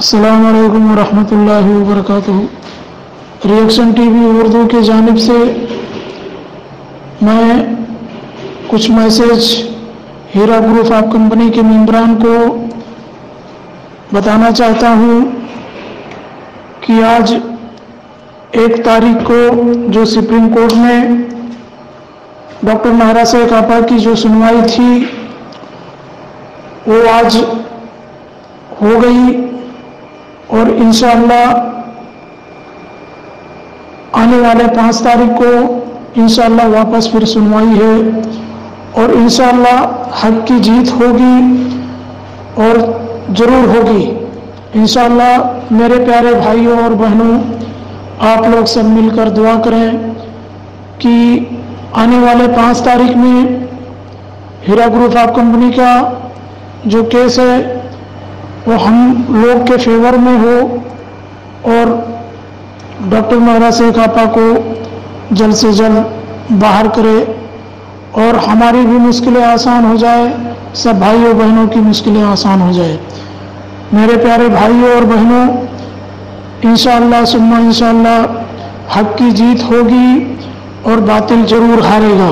अस्सलामु अलैकुम वरहमतुल्लाहि वबरकातुहू। रिएक्शन टीवी उर्दू की जानिब से मैं कुछ message Heera group of company के मेंबरान को बताना चाहता हूँ कि आज 1 तारीख को जो सुप्रीम कोर्ट में डॉक्टर नाहरा शेख आपा की जो सुनवाई थी वो आज हो गई और इंशाअल्लाह आने वाले 5 तारीख को इंशाअल्लाह वापस फिर सुनवाई है और इंशाअल्लाह हक की जीत होगी और ज़रूर होगी इंशाअल्लाह। मेरे प्यारे भाइयों और बहनों, आप लोग सब मिलकर दुआ करें कि आने वाले 5 तारीख में हीरा ग्रुप ऑफ कंपनी का जो केस है वो हम लोग के फेवर में हो और डॉक्टर नाहरा शेख आपा को जल्द से जल्द बाहर करे और हमारी भी मुश्किलें आसान हो जाए, सब भाइयों बहनों की मुश्किलें आसान हो जाए। मेरे प्यारे भाइयों और बहनों, इंशाअल्लाह सुम्मा इंशाअल्लाह हक की जीत होगी और बातिल जरूर हारेगा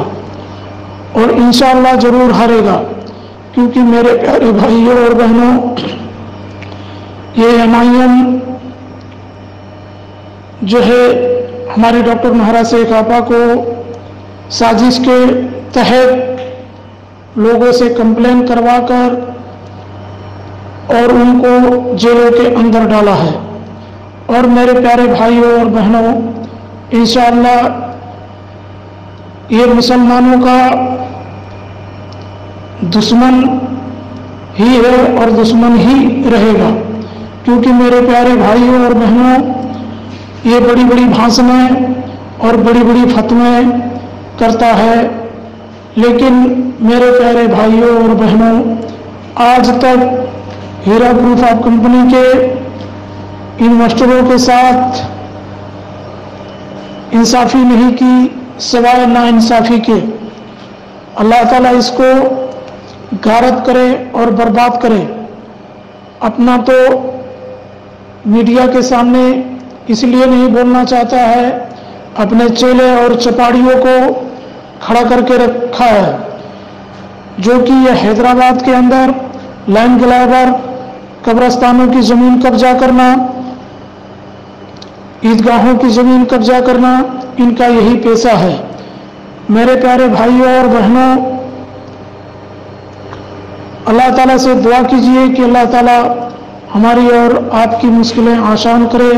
और इंशाअल्लाह जरूर हारेगा, क्योंकि मेरे प्यारे भाइयों और बहनों, ये MIM जो है हमारे डॉक्टर नाहरा शेख आपा को साजिश के तहत लोगों से कंप्लेन करवाकर और उनको जेलों के अंदर डाला है। और मेरे प्यारे भाइयों और बहनों, इंशाअल्लाह ये मुसलमानों का दुश्मन ही है और दुश्मन ही रहेगा, क्योंकि मेरे प्यारे भाइयों और बहनों, ये बड़ी बड़ी भाषणें और बड़ी बड़ी फतवें करता है, लेकिन मेरे प्यारे भाइयों और बहनों, आज तक हीरा ग्रुप ऑफ कंपनी के इन्वेस्टरों के साथ इंसाफी नहीं की, सिवाय नाइंसाफी के। अल्लाह ताला इसको गारत करे और बर्बाद करे। अपना तो मीडिया के सामने इसलिए नहीं बोलना चाहता है, अपने चेले और चपाड़ियों को खड़ा करके रखा है, जो कि यह हैदराबाद के अंदर लैंड ग्लैबर, कब्रस्तानों की ज़मीन कब्जा करना, ईदगाहों की ज़मीन कब्जा करना, इनका यही पेशा है। मेरे प्यारे भाइयों और बहनों, अल्लाह ताला से दुआ कीजिए कि अल्लाह ताला हमारी और आपकी मुश्किलें आसान करे।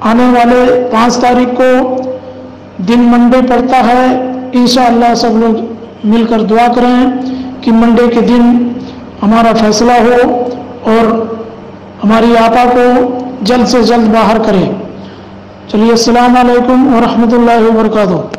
आने वाले 5 तारीख को दिन मंडे पड़ता है, इंशाअल्लाह सब लोग मिलकर दुआ करें कि मंडे के दिन हमारा फैसला हो और हमारी आपा को जल्द से जल्द बाहर करें। चलिए, अस्सलाम वालेकुम व रहमतुल्लाहि व बरकातुहू।